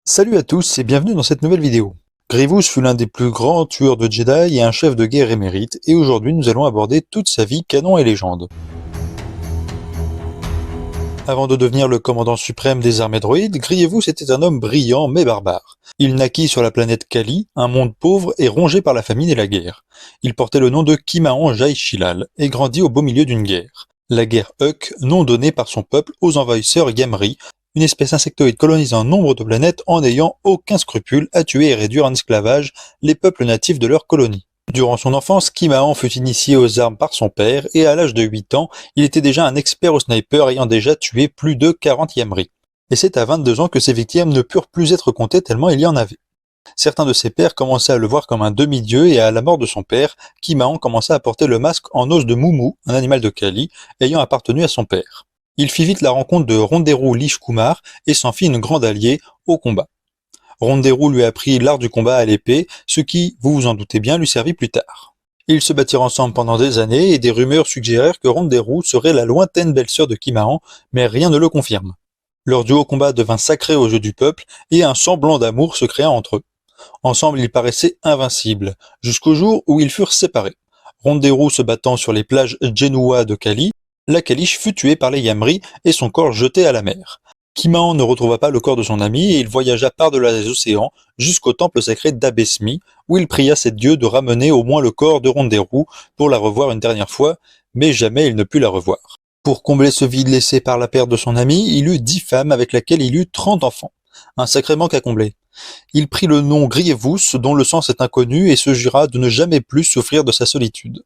Salut à tous et bienvenue dans cette nouvelle vidéo. Grievous fut l'un des plus grands tueurs de Jedi et un chef de guerre émérite, et aujourd'hui nous allons aborder toute sa vie canon et légende. Avant de devenir le commandant suprême des armées droïdes, Grievous était un homme brillant mais barbare. Il naquit sur la planète Kali, un monde pauvre et rongé par la famine et la guerre. Il portait le nom de Kimaon Jai Shilal et grandit au beau milieu d'une guerre. La guerre Huk, nom donné par son peuple aux envahisseurs Yamri, une espèce insectoïde colonisant nombre de planètes en n'ayant aucun scrupule à tuer et réduire en esclavage les peuples natifs de leur colonie. Durant son enfance, Kimaon fut initié aux armes par son père et à l'âge de 8 ans, il était déjà un expert au sniper ayant déjà tué plus de 40 Yamri. Et c'est à 22 ans que ses victimes ne purent plus être comptées tellement il y en avait. Certains de ses pairs commençaient à le voir comme un demi-dieu et à la mort de son père, Kimaon commença à porter le masque en os de Moumou, un animal de Kali, ayant appartenu à son père. Il fit vite la rencontre de Ronderu Lish Kumar et s'en fit une grande alliée au combat. Ronderu lui apprit l'art du combat à l'épée, ce qui, vous vous en doutez bien, lui servit plus tard. Ils se battirent ensemble pendant des années et des rumeurs suggérèrent que Ronderu serait la lointaine belle-sœur de Kimaon, mais rien ne le confirme. Leur duo combat devint sacré aux yeux du peuple et un semblant d'amour se créa entre eux. Ensemble, ils paraissaient invincibles, jusqu'au jour où ils furent séparés. Ronderu se battant sur les plages Genoa de Kali, la Kalish fut tuée par les Yamri et son corps jeté à la mer. Kimaon ne retrouva pas le corps de son ami et il voyagea par-delà les océans jusqu'au temple sacré d'Abesmi, où il pria ses dieux de ramener au moins le corps de Ronderu pour la revoir une dernière fois, mais jamais il ne put la revoir. Pour combler ce vide laissé par la perte de son ami, il eut 10 femmes avec lesquelles il eut 30 enfants. Un sacré manque à combler. Il prit le nom Grievous, dont le sens est inconnu, et se jura de ne jamais plus souffrir de sa solitude.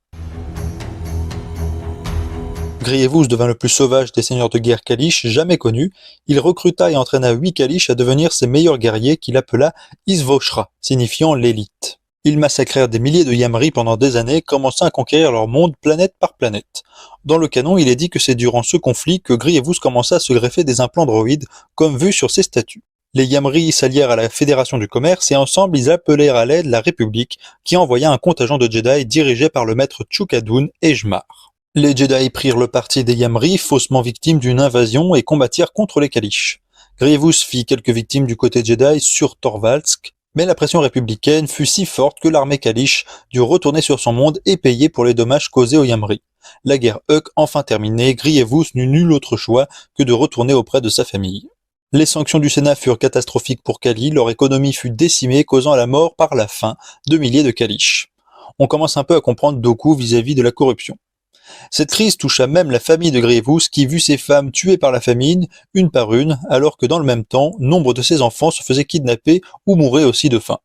Grievous devint le plus sauvage des seigneurs de guerre Kalish jamais connus. Il recruta et entraîna 8 Kalish à devenir ses meilleurs guerriers qu'il appela Isvoshra, signifiant l'élite. Ils massacrèrent des milliers de Yamri pendant des années, commençant à conquérir leur monde planète par planète. Dans le canon, il est dit que c'est durant ce conflit que Grievous commença à se greffer des implants droïdes, comme vu sur ses statues. Les Yamri s'allièrent à la Fédération du Commerce et ensemble ils appelèrent à l'aide la République, qui envoya un contingent de Jedi dirigé par le maître Chukadun et Jmar. Les Jedi prirent le parti des Yamri, faussement victimes d'une invasion, et combattirent contre les Kalish. Grievous fit quelques victimes du côté Jedi sur Torvalsk, mais la pression républicaine fut si forte que l'armée Kalish dut retourner sur son monde et payer pour les dommages causés aux Yamri. La guerre Huk enfin terminée, Grievous n'eut nul autre choix que de retourner auprès de sa famille. Les sanctions du Sénat furent catastrophiques pour Kali, leur économie fut décimée, causant la mort par la faim de milliers de Kalish. On commence un peu à comprendre Dooku vis-à-vis de la corruption. Cette crise toucha même la famille de Grievous qui vit ses femmes tuées par la famine, une par une, alors que dans le même temps, nombre de ses enfants se faisaient kidnapper ou mouraient aussi de faim.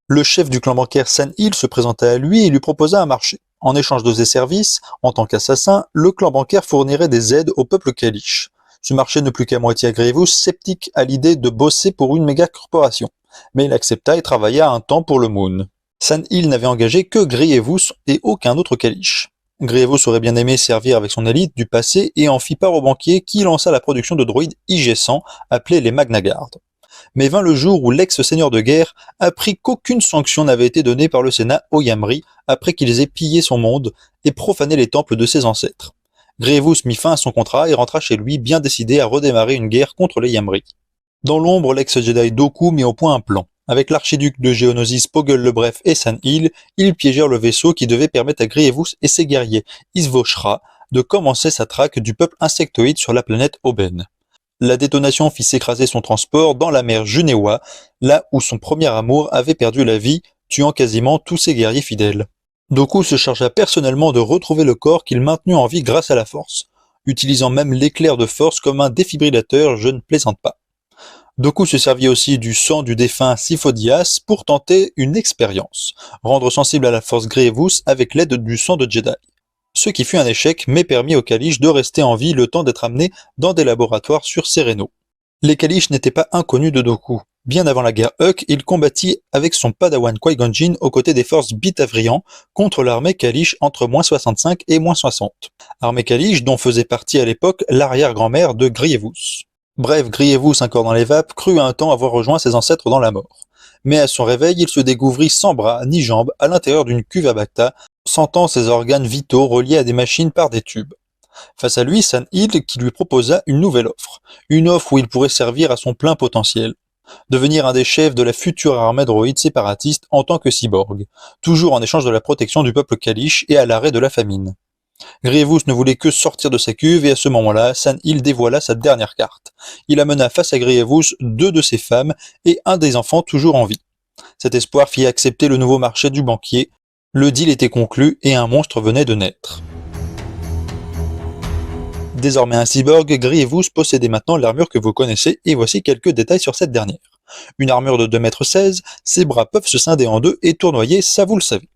Le chef du clan bancaire San Hill se présenta à lui et lui proposa un marché. En échange de ses services, en tant qu'assassin, le clan bancaire fournirait des aides au peuple Kalish. Ce marché ne plut qu'à moitié à Grievous, sceptique à l'idée de bosser pour une méga corporation. Mais il accepta et travailla un temps pour le Moon. San Hill n'avait engagé que Grievous et aucun autre Kalish. Grievous aurait bien aimé servir avec son élite du passé et en fit part au banquier qui lança la production de droïdes IG-100 appelés les Magna Guard. Mais vint le jour où l'ex-seigneur de guerre apprit qu'aucune sanction n'avait été donnée par le Sénat aux Yamri après qu'ils aient pillé son monde et profané les temples de ses ancêtres. Grievous mit fin à son contrat et rentra chez lui bien décidé à redémarrer une guerre contre les Yamri. Dans l'ombre, l'ex-Jedi Dooku mit au point un plan. Avec l'archiduc de Géonosis Poggle le Bref et San Hill, ils piégèrent le vaisseau qui devait permettre à Grievous et ses guerriers Isvoshra de commencer sa traque du peuple insectoïde sur la planète Oben. La détonation fit s'écraser son transport dans la mer Junewa, là où son premier amour avait perdu la vie, tuant quasiment tous ses guerriers fidèles. Dooku se chargea personnellement de retrouver le corps qu'il maintenut en vie grâce à la force, utilisant même l'éclair de force comme un défibrillateur, je ne plaisante pas. Dooku se servit aussi du sang du défunt Sifo-Dyas pour tenter une expérience, rendre sensible à la force Grievous avec l'aide du sang de Jedi. Ce qui fut un échec mais permit aux Kalish de rester en vie le temps d'être amenés dans des laboratoires sur Serenno. Les Kalish n'étaient pas inconnus de Dooku. Bien avant la guerre Huk, il combattit avec son padawan Qui-Gon Jinn aux côtés des forces Bitavrian contre l'armée Kalish entre -65 et -60. Armée Kalish dont faisait partie à l'époque l'arrière-grand-mère de Grievous. Bref, Grievous, encore dans les vapes, crut un temps avoir rejoint ses ancêtres dans la mort. Mais à son réveil, il se découvrit sans bras ni jambes à l'intérieur d'une cuve à Bacta, sentant ses organes vitaux reliés à des machines par des tubes. Face à lui, San Hill qui lui proposa une nouvelle offre. Une offre où il pourrait servir à son plein potentiel. devenir un des chefs de la future armée droïde séparatiste en tant que cyborg, toujours en échange de la protection du peuple Kalish et à l'arrêt de la famine. Grievous ne voulait que sortir de sa cuve et à ce moment-là, San-Il dévoila sa dernière carte. Il amena face à Grievous 2 de ses femmes et un des enfants toujours en vie. Cet espoir fit accepter le nouveau marché du banquier. Le deal était conclu et un monstre venait de naître. Désormais un cyborg, Grievous possédait maintenant l'armure que vous connaissez et voici quelques détails sur cette dernière. Une armure de 2,16 m, ses bras peuvent se scinder en deux et tournoyer, ça vous le savez.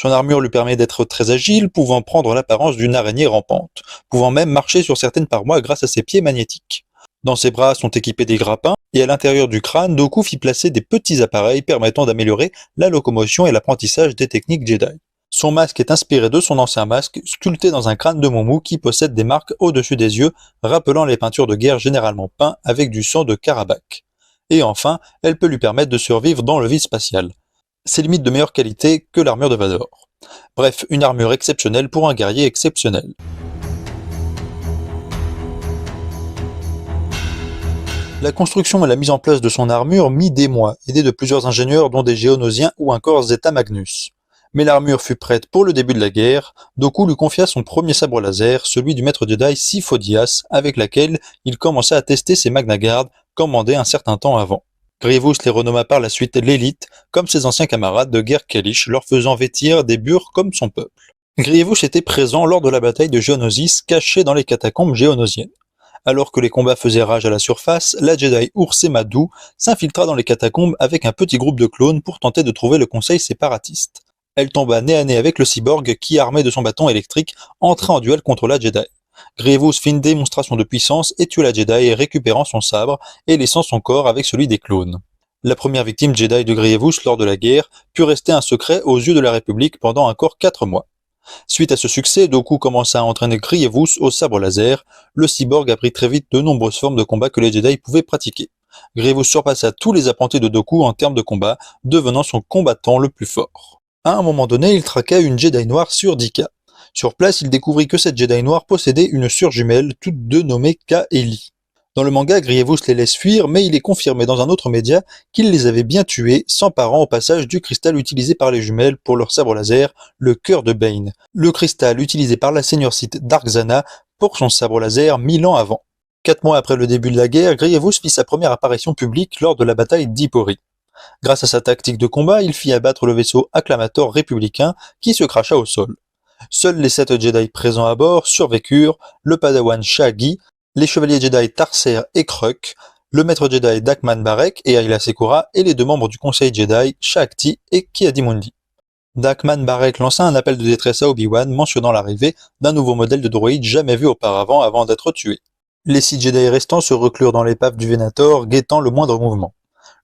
Son armure lui permet d'être très agile, pouvant prendre l'apparence d'une araignée rampante, pouvant même marcher sur certaines parois grâce à ses pieds magnétiques. Dans ses bras sont équipés des grappins, et à l'intérieur du crâne, Dooku fit placer des petits appareils permettant d'améliorer la locomotion et l'apprentissage des techniques Jedi. Son masque est inspiré de son ancien masque, sculpté dans un crâne de Momu qui possède des marques au-dessus des yeux, rappelant les peintures de guerre généralement peintes avec du sang de Karabakh. Et enfin, elle peut lui permettre de survivre dans le vide spatial. C'est limite de meilleure qualité que l'armure de Vador. Bref, une armure exceptionnelle pour un guerrier exceptionnel. La construction et la mise en place de son armure mit des mois, aidé de plusieurs ingénieurs dont des Géonosiens ou encore Zeta Magnus. Mais l'armure fut prête pour le début de la guerre, Dooku lui confia son premier sabre laser, celui du maître Jedi Sifo-Dyas, avec laquelle il commença à tester ses Magna Guard, commandés un certain temps avant. Grievous les renomma par la suite l'élite, comme ses anciens camarades de guerre Kalish, leur faisant vêtir des bures comme son peuple. Grievous était présent lors de la bataille de Geonosis, caché dans les catacombes géonosiennes. Alors que les combats faisaient rage à la surface, la Jedi Urse-Madu s'infiltra dans les catacombes avec un petit groupe de clones pour tenter de trouver le conseil séparatiste. Elle tomba nez à nez avec le cyborg qui, armé de son bâton électrique, entra en duel contre la Jedi. Grievous fit une démonstration de puissance et tua la Jedi, récupérant son sabre et laissant son corps avec celui des clones. La première victime Jedi de Grievous lors de la guerre put rester un secret aux yeux de la République pendant encore 4 mois. Suite à ce succès, Dooku commença à entraîner Grievous au sabre laser. Le cyborg apprit très vite de nombreuses formes de combat que les Jedi pouvaient pratiquer. Grievous surpassa tous les apprentis de Dooku en termes de combat, devenant son combattant le plus fort. À un moment donné, il traqua une Jedi noire sur Dika. Sur place, il découvrit que cette Jedi noire possédait une sœur jumelle, toutes deux nommées Ka-Eli. Dans le manga, Grievous les laisse fuir, mais il est confirmé dans un autre média qu'il les avait bien tués, s'emparant au passage du cristal utilisé par les jumelles pour leur sabre laser, le cœur de Bane, le cristal utilisé par la Seigneur Sith Dark Zana pour son sabre laser 1000 ans avant. 4 mois après le début de la guerre, Grievous fit sa première apparition publique lors de la bataille d'Ipori. Grâce à sa tactique de combat, il fit abattre le vaisseau Acclamator républicain qui se cracha au sol. Seuls les 7 Jedi présents à bord survécurent, le padawan Shagi, les chevaliers Jedi Tarser et Kruk, le maître Jedi Dakman Barek et Ayla Secura et les 2 membres du conseil Jedi, Shaakti et Ki-Adi-Mundi. Dakman Barek lança un appel de détresse à Obi-Wan mentionnant l'arrivée d'un nouveau modèle de droïde jamais vu auparavant avant d'être tué. Les 6 Jedi restants se reclurent dans l'épave du Venator, guettant le moindre mouvement.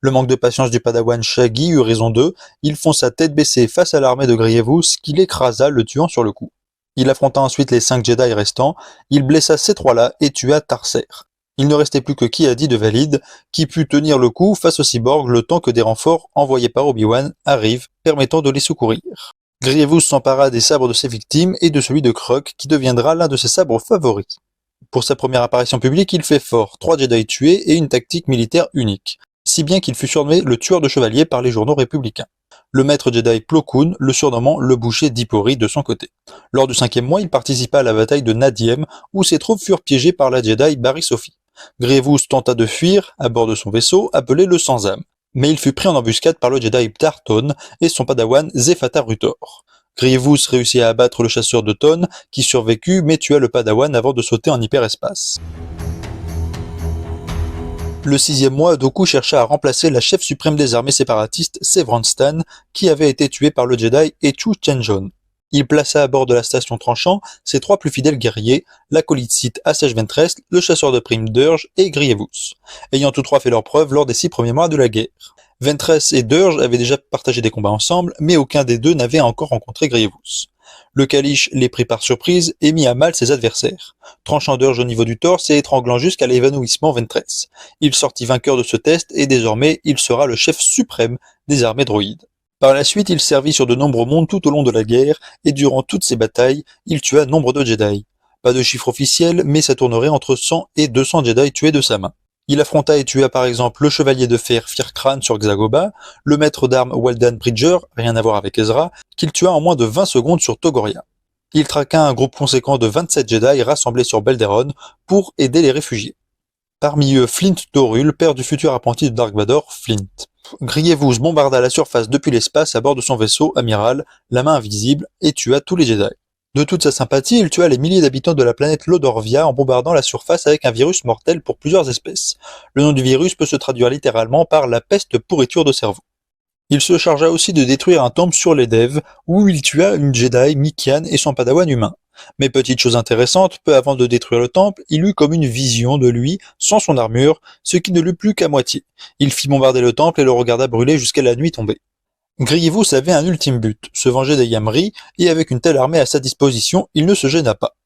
Le manque de patience du padawan Shaggy eut raison d'eux, il fonça tête baissée face à l'armée de Grievous qui l'écrasa, le tuant sur le coup. Il affronta ensuite les 5 Jedi restants, il blessa ces 3-là et tua Tarser. Il ne restait plus que Ki-Adi de valide, qui put tenir le coup face aux cyborgs le temps que des renforts envoyés par Obi-Wan arrivent, permettant de les secourir. Grievous s'empara des sabres de ses victimes et de celui de Kruk, qui deviendra l'un de ses sabres favoris. Pour sa première apparition publique, il fait fort, 3 Jedi tués et une tactique militaire unique, si bien qu'il fut surnommé le tueur de chevaliers par les journaux républicains. Le maître Jedi Plo Koon le surnommant le boucher d'Ipori de son côté. Lors du 5e mois, il participa à la bataille de Nadiem, où ses troupes furent piégées par la Jedi Barry Sophie. Grievous tenta de fuir à bord de son vaisseau, appelé le Sans-Âme, mais il fut pris en embuscade par le Jedi Ptar-Ton et son padawan Zefata Rutor. Grievous réussit à abattre le chasseur de Ton, qui survécut mais tua le padawan avant de sauter en hyperespace. Le 6e mois, Dooku chercha à remplacer la chef suprême des armées séparatistes, Sevran Stan, qui avait été tué par le Jedi Echu Chenjon. Il plaça à bord de la station tranchant ses 3 plus fidèles guerriers, l'acolyte Sith Asajj Ventress, le chasseur de primes Durge et Grievous, ayant tous 3 fait leurs preuves lors des 6 premiers mois de la guerre. Ventress et Durge avaient déjà partagé des combats ensemble, mais aucun des deux n'avait encore rencontré Grievous. Le Kalish les prit par surprise et mit à mal ses adversaires, tranchant Durge au niveau du torse et étranglant jusqu'à l'évanouissement Ventress. Il sortit vainqueur de ce test et désormais il sera le chef suprême des armées droïdes. Par la suite, il servit sur de nombreux mondes tout au long de la guerre et durant toutes ces batailles, il tua nombre de Jedi. Pas de chiffre officiel, mais ça tournerait entre 100 et 200 Jedi tués de sa main. Il affronta et tua par exemple le chevalier de fer Firkran sur Xagoba, le maître d'armes Waldan Bridger, rien à voir avec Ezra, qu'il tua en moins de 20 secondes sur Togoria. Il traqua un groupe conséquent de 27 Jedi rassemblés sur Belderon pour aider les réfugiés. Parmi eux, Flint Dorul, père du futur apprenti de Dark Vador, Flint. Grievous bombarda la surface depuis l'espace à bord de son vaisseau amiral, la main invisible, et tua tous les Jedi. De toute sa sympathie, il tua les milliers d'habitants de la planète Lodorvia en bombardant la surface avec un virus mortel pour plusieurs espèces. Le nom du virus peut se traduire littéralement par la peste pourriture de cerveau. Il se chargea aussi de détruire un temple sur les Dev, où il tua une Jedi, Mikian et son padawan humain. Mais petite chose intéressante, peu avant de détruire le temple, il eut comme une vision de lui, sans son armure, ce qui ne l'eut plus qu'à moitié. Il fit bombarder le temple et le regarda brûler jusqu'à la nuit tombée. Grievous avait un ultime but, se venger des Yamri, et avec une telle armée à sa disposition, il ne se gêna pas.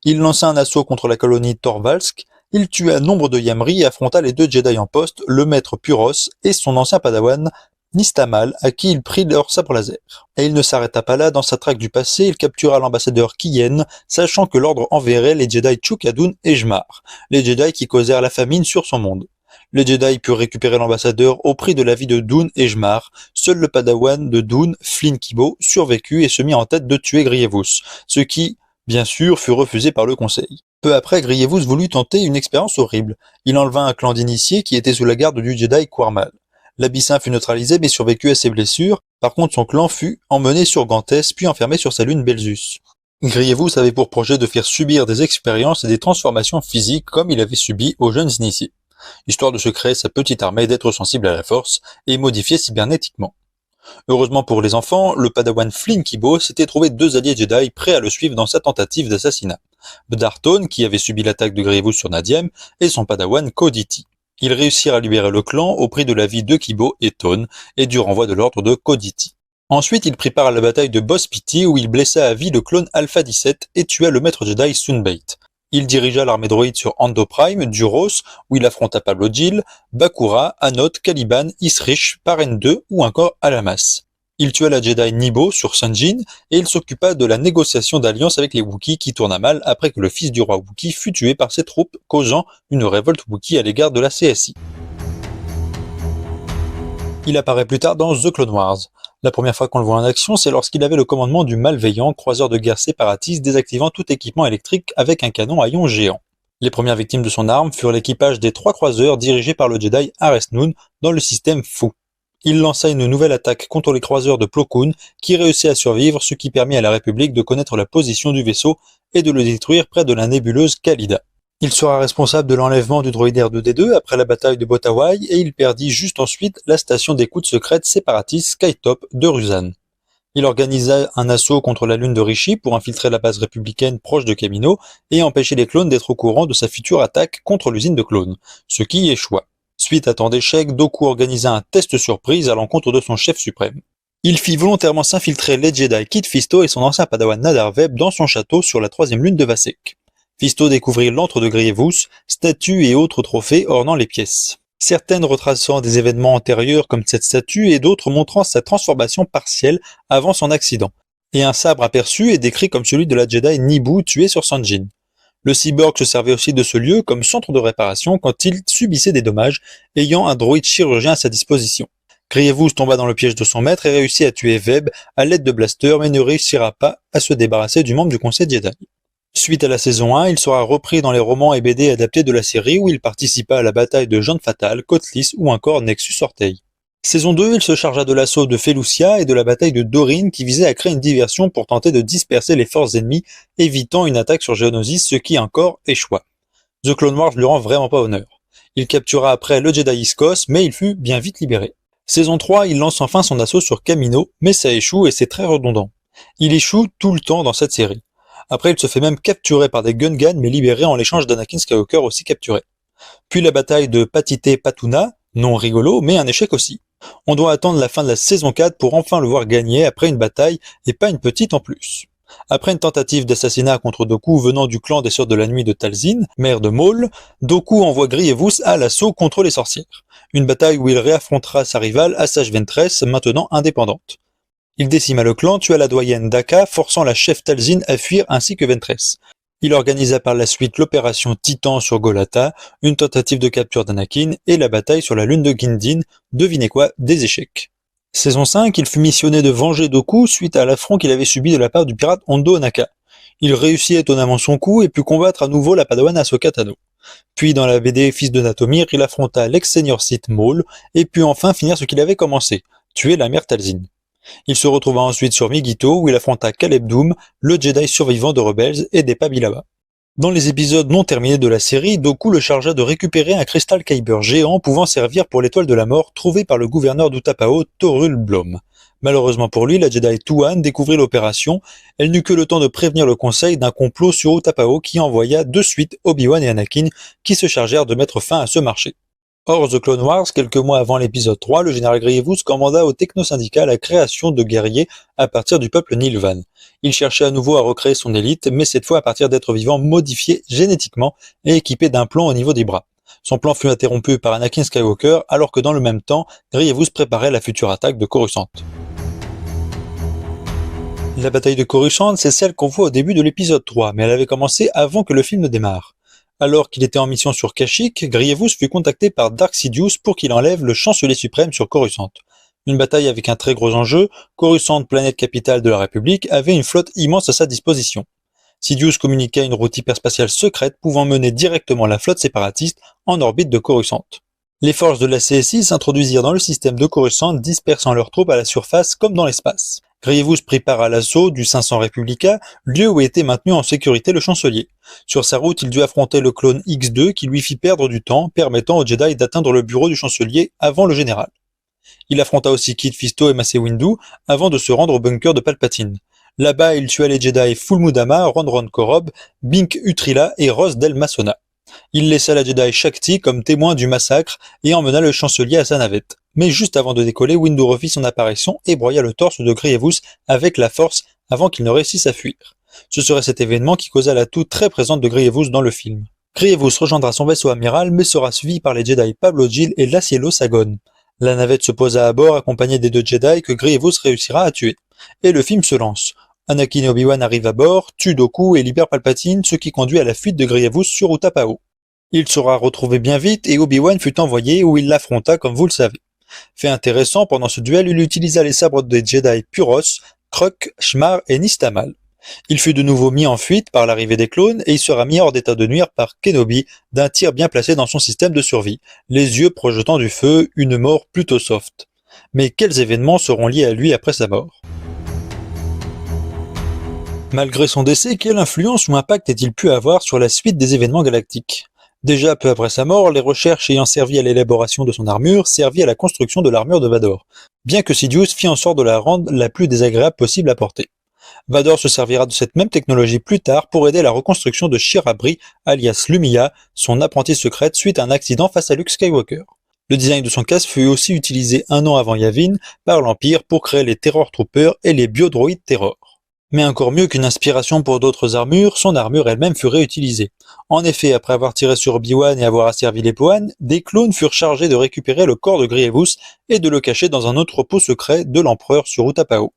Il lança un assaut contre la colonie Torvalsk, il tua nombre de Yamri et affronta les 2 Jedi en poste, le maître Puros et son ancien padawan, Nistamal, à qui il prit leur sabre laser. Et il ne s'arrêta pas là, dans sa traque du passé, il captura l'ambassadeur Kiyen, sachant que l'ordre enverrait les Jedi Chukadun et Jmar, les Jedi qui causèrent la famine sur son monde. Les Jedi purent récupérer l'ambassadeur au prix de la vie de Dune et Jmar. Seul le padawan de Dune, Flynn Kibo, survécut et se mit en tête de tuer Grievous, ce qui, bien sûr, fut refusé par le conseil. Peu après, Grievous voulut tenter une expérience horrible. Il enleva un clan d'initiés qui était sous la garde du Jedi Quarmal. L'Abyssin fut neutralisé mais survécut à ses blessures. Par contre, son clan fut emmené sur Gantès puis enfermé sur sa lune Belzus. Grievous avait pour projet de faire subir des expériences et des transformations physiques comme il avait subi aux jeunes initiés, histoire de se créer sa petite armée, d'être sensible à la force et modifié cybernétiquement. Heureusement pour les enfants, le padawan Flynn Kibo s'était trouvé 2 alliés Jedi prêts à le suivre dans sa tentative d'assassinat. Bdarton, qui avait subi l'attaque de Grievous sur Nadiem, et son padawan Koditi. Ils réussirent à libérer le clan au prix de la vie de Kibo et Tone et du renvoi de l'ordre de Koditi. Ensuite, il prit part à la bataille de Boss Pity où il blessa à vie le clone Alpha 17 et tua le maître Jedi Sunbait. Il dirigea l'armée droïde sur Ando Prime, Duros, où il affronta Pablo Gil, Bakura, Anot, Caliban, Isrich, Paren 2 ou encore Alamas. Il tua la Jedi Nibo sur Sunjin et il s'occupa de la négociation d'alliance avec les Wookiees qui tourna mal après que le fils du roi Wookiee fut tué par ses troupes, causant une révolte Wookiee à l'égard de la CSI. Il apparaît plus tard dans The Clone Wars. La première fois qu'on le voit en action, c'est lorsqu'il avait le commandement du Malveillant, croiseur de guerre séparatiste désactivant tout équipement électrique avec un canon à ion géant. Les premières victimes de son arme furent l'équipage des 3 croiseurs dirigés par le Jedi Ares Noon dans le système Fu. Il lança une nouvelle attaque contre les croiseurs de Plo Koon qui réussit à survivre, ce qui permit à la République de connaître la position du vaisseau et de le détruire près de la nébuleuse Khalida. Il sera responsable de l'enlèvement du droïdaire 2D2 après la bataille de Botawai et il perdit juste ensuite la station d'écoute secrète séparatiste Skytop de Rusan. Il organisa un assaut contre la lune de Rishi pour infiltrer la base républicaine proche de Kamino et empêcher les clones d'être au courant de sa future attaque contre l'usine de clones, ce qui échoua. Suite à tant d'échecs, Dooku organisa un test surprise à l'encontre de son chef suprême. Il fit volontairement s'infiltrer les Jedi Kit Fisto et son ancien padawan Nadar Veb dans son château sur la 3e lune de Vasek. Fisto découvrit l'antre de Grievous, statues et autres trophées ornant les pièces. Certaines retraçant des événements antérieurs comme cette statue et d'autres montrant sa transformation partielle avant son accident. Et un sabre aperçu est décrit comme celui de la Jedi Nibu tuée sur Sanjin. Le cyborg se servait aussi de ce lieu comme centre de réparation quand il subissait des dommages, ayant un droïde chirurgien à sa disposition. Grievous tomba dans le piège de son maître et réussit à tuer Veb à l'aide de blasters mais ne réussira pas à se débarrasser du membre du Conseil Jedi. Suite à la saison 1, il sera repris dans les romans et BD adaptés de la série où il participa à la bataille de Jante Fatale, Cotlis ou encore Nexus Orteil. Saison 2, il se chargea de l'assaut de Felucia et de la bataille de Dorin qui visait à créer une diversion pour tenter de disperser les forces ennemies, évitant une attaque sur Geonosis, ce qui encore échoua. The Clone Wars lui rend vraiment pas honneur. Il captura après le Jedi Iskos, mais il fut bien vite libéré. Saison 3, il lance enfin son assaut sur Kamino, mais ça échoue et c'est très redondant. Il échoue tout le temps dans cette série. Après, il se fait même capturer par des Gungans mais libéré en l'échange d'Anakin Skywalker aussi capturé. Puis la bataille de Patite Patuna, non rigolo, mais un échec aussi. On doit attendre la fin de la saison 4 pour enfin le voir gagner après une bataille et pas une petite en plus. Après une tentative d'assassinat contre Dooku venant du clan des Sœurs de la Nuit de Talzin, mère de Maul, Dooku envoie Grievous à l'assaut contre les sorcières. Une bataille où il réaffrontera sa rivale Asajj Ventress, maintenant indépendante. Il décima le clan, tua la doyenne Daka, forçant la chef Talzin à fuir ainsi que Ventress. Il organisa par la suite l'opération Titan sur Golata, une tentative de capture d'Anakin et la bataille sur la lune de Guindin, devinez quoi, des échecs. Saison 5, il fut missionné de venger Dooku suite à l'affront qu'il avait subi de la part du pirate Hondo Ohnaka. Il réussit étonnamment son coup et put combattre à nouveau la padawan Ahsoka Tano. Puis dans la BD Fils de Dathomir, il affronta l'ex-seigneur Sith Maul et put enfin finir ce qu'il avait commencé, tuer la mère Talzin. Il se retrouva ensuite sur Megiddo où il affronta Caleb Dume, le Jedi survivant de Rebels et des Pabilaba. Dans les épisodes non terminés de la série, Dooku le chargea de récupérer un cristal Kyber géant pouvant servir pour l'étoile de la mort trouvé par le gouverneur d'Utapao, Torul Blom. Malheureusement pour lui, la Jedi Tuan découvrit l'opération, elle n'eut que le temps de prévenir le conseil d'un complot sur Utapao qui envoya de suite Obi-Wan et Anakin qui se chargèrent de mettre fin à ce marché. Hors The Clone Wars, quelques mois avant l'épisode 3, le général Grievous commanda au Technosyndicat la création de guerriers à partir du peuple Nilvan. Il cherchait à nouveau à recréer son élite, mais cette fois à partir d'êtres vivants modifiés génétiquement et équipés d'un plomb au niveau des bras. Son plan fut interrompu par Anakin Skywalker, alors que dans le même temps, Grievous préparait la future attaque de Coruscant. La bataille de Coruscant, c'est celle qu'on voit au début de l'épisode 3, mais elle avait commencé avant que le film ne démarre. Alors qu'il était en mission sur Kashyyyk, Grievous fut contacté par Dark Sidious pour qu'il enlève le chancelier suprême sur Coruscant. Une bataille avec un très gros enjeu, Coruscant, planète capitale de la République, avait une flotte immense à sa disposition. Sidious communiqua une route hyperspatiale secrète pouvant mener directement la flotte séparatiste en orbite de Coruscant. Les forces de la CSI s'introduisirent dans le système de Coruscant, dispersant leurs troupes à la surface comme dans l'espace. Grievous prit part à l'assaut du 500 Republica, lieu où était maintenu en sécurité le chancelier. Sur sa route, il dut affronter le clone X2 qui lui fit perdre du temps, permettant aux Jedi d'atteindre le bureau du chancelier avant le général. Il affronta aussi Kit Fisto et Mace Windu avant de se rendre au bunker de Palpatine. Là-bas, il tua les Jedi Full Mudama, Ron Korob, Bink Utrilla et Ross Del Masona. Il laissa la Jedi Shakti comme témoin du massacre et emmena le chancelier à sa navette. Mais juste avant de décoller, Windu refit son apparition et broya le torse de Grievous avec la force avant qu'il ne réussisse à fuir. Ce serait cet événement qui causa la toux très présente de Grievous dans le film. Grievous rejoindra son vaisseau amiral mais sera suivi par les Jedi Pablo Gil et Lacielo Sagon. La navette se posa à bord accompagnée des deux Jedi que Grievous réussira à tuer. Et le film se lance. Anakin et Obi-Wan arrivent à bord, tuent Dooku et libèrent Palpatine, ce qui conduit à la fuite de Grievous sur Utapao. Il sera retrouvé bien vite et Obi-Wan fut envoyé où il l'affronta comme vous le savez. Fait intéressant, pendant ce duel, il utilisa les sabres des Jedi Puros, Kruk, Shmar et Nistamal. Il fut de nouveau mis en fuite par l'arrivée des clones et il sera mis hors d'état de nuire par Kenobi d'un tir bien placé dans son système de survie, les yeux projetant du feu, une mort plutôt soft. Mais quels événements seront liés à lui après sa mort ? Malgré son décès, quelle influence ou impact a-t-il pu avoir sur la suite des événements galactiques ? Déjà peu après sa mort, les recherches ayant servi à l'élaboration de son armure servit à la construction de l'armure de Vador, bien que Sidious fit en sorte de la rendre la plus désagréable possible à porter. Vador se servira de cette même technologie plus tard pour aider à la reconstruction de Shirabri, alias Lumia, son apprentie secrète suite à un accident face à Luke Skywalker. Le design de son casque fut aussi utilisé un an avant Yavin par l'Empire pour créer les Terror Troopers et les biodroïdes Terror. Mais encore mieux qu'une inspiration pour d'autres armures, son armure elle-même fut réutilisée. En effet, après avoir tiré sur Obi-Wan et avoir asservi les Pohan, des clones furent chargés de récupérer le corps de Grievous et de le cacher dans un entrepôt secret de l'empereur sur Utapao.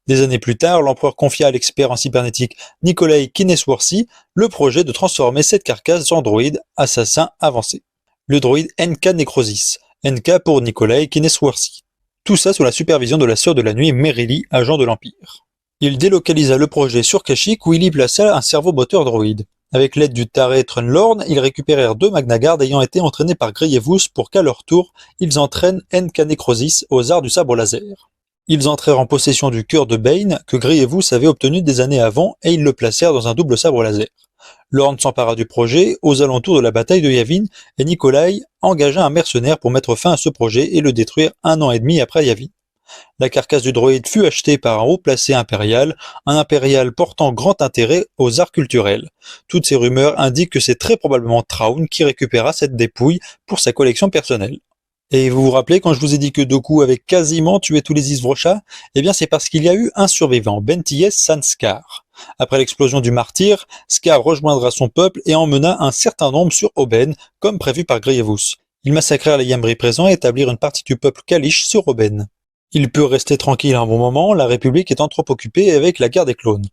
Des années plus tard, l'empereur confia à l'expert en cybernétique Nikolai Kinesworthy le projet de transformer cette carcasse en droïde assassin avancé. Le droïde NK Necrosis, NK pour Nikolai Kinesworthy. Tout ça sous la supervision de la sœur de la nuit Merily, agent de l'Empire. Il délocalisa le projet sur Kashyyyk où il y plaça un cerveau moteur droïde. Avec l'aide du Taré Trunlorn, ils récupérèrent 2 Magna Guard ayant été entraînés par Grievous pour qu'à leur tour, ils entraînent NK Necrosis aux arts du sabre laser. Ils entrèrent en possession du cœur de Bane que Grievous avait obtenu des années avant et ils le placèrent dans un double sabre laser. Lorn s'empara du projet aux alentours de la bataille de Yavin et Nikolai engagea un mercenaire pour mettre fin à ce projet et le détruire 1 an et demi après Yavin. La carcasse du droïde fut achetée par un haut placé impérial, un impérial portant grand intérêt aux arts culturels. Toutes ces rumeurs indiquent que c'est très probablement Thrawn qui récupéra cette dépouille pour sa collection personnelle. Et vous vous rappelez quand je vous ai dit que Dooku avait quasiment tué tous les Isvrocha ? Eh bien c'est parce qu'il y a eu un survivant, Benties San Skar. Après l'explosion du martyr, Skar rejoindra son peuple et emmena un certain nombre sur Oben, comme prévu par Grievous. Ils massacrèrent les Yamri présents et établirent une partie du peuple Kalish sur Oben. Ils purent rester tranquilles un bon moment, la République étant trop occupée avec la guerre des clones.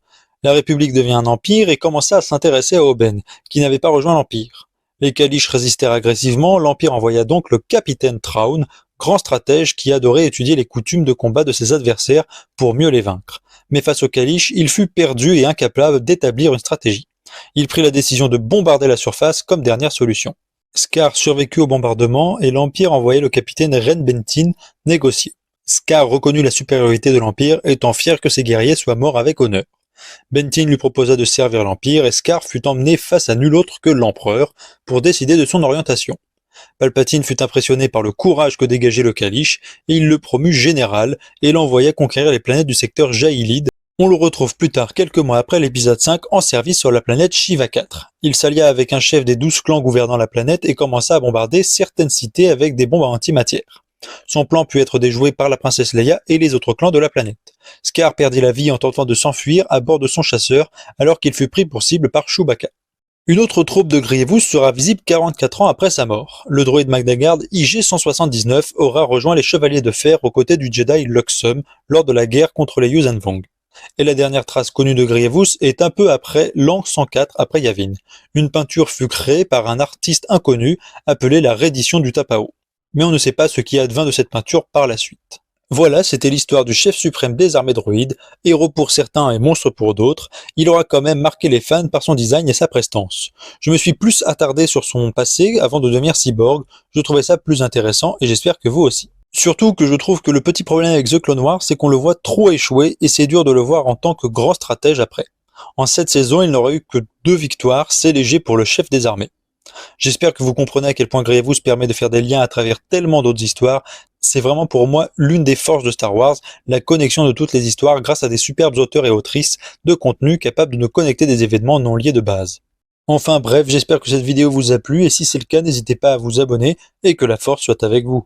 La République devient un empire et commença à s'intéresser à Oben, qui n'avait pas rejoint l'empire. Les Kalish résistèrent agressivement, l'empire envoya donc le capitaine Traun, grand stratège qui adorait étudier les coutumes de combat de ses adversaires pour mieux les vaincre. Mais face aux Kalish, il fut perdu et incapable d'établir une stratégie. Il prit la décision de bombarder la surface comme dernière solution. Scar survécut au bombardement et l'Empire envoyait le capitaine Ren Bentin négocier. Scar reconnut la supériorité de l'Empire, étant fier que ses guerriers soient morts avec honneur. Bentin lui proposa de servir l'Empire et Scar fut emmené face à nul autre que l'Empereur pour décider de son orientation. Palpatine fut impressionné par le courage que dégageait le Kalish et il le promut général et l'envoya conquérir les planètes du secteur Jaïlide. On le retrouve plus tard, quelques mois après l'épisode 5, en service sur la planète Shiva 4. Il s'allia avec un chef des 12 clans gouvernant la planète et commença à bombarder certaines cités avec des bombes antimatière. Son plan put être déjoué par la princesse Leia et les autres clans de la planète. Scar perdit la vie en tentant de s'enfuir à bord de son chasseur alors qu'il fut pris pour cible par Chewbacca. Une autre troupe de Grievous sera visible 44 ans après sa mort. Le droïde Magna IG-179 aura rejoint les Chevaliers de Fer aux côtés du Jedi Luxum lors de la guerre contre les Yuuzhan Vong. Et la dernière trace connue de Grievous est un peu après l'an 104 après Yavin. Une peinture fut créée par un artiste inconnu appelé la reddition du Tapao. Mais on ne sait pas ce qui advint de cette peinture par la suite. Voilà, c'était l'histoire du chef suprême des armées droïdes, héros pour certains et monstre pour d'autres. Il aura quand même marqué les fans par son design et sa prestance. Je me suis plus attardé sur son passé avant de devenir cyborg, je trouvais ça plus intéressant et j'espère que vous aussi. Surtout que je trouve que le petit problème avec The Clone Wars, c'est qu'on le voit trop échouer et c'est dur de le voir en tant que grand stratège après. En cette saison, il n'aura eu que 2 victoires, c'est léger pour le chef des armées. J'espère que vous comprenez à quel point Grievous permet de faire des liens à travers tellement d'autres histoires. C'est vraiment pour moi l'une des forces de Star Wars, la connexion de toutes les histoires grâce à des superbes auteurs et autrices de contenu capables de nous connecter des événements non liés de base. Enfin bref, j'espère que cette vidéo vous a plu et si c'est le cas, n'hésitez pas à vous abonner et que la force soit avec vous.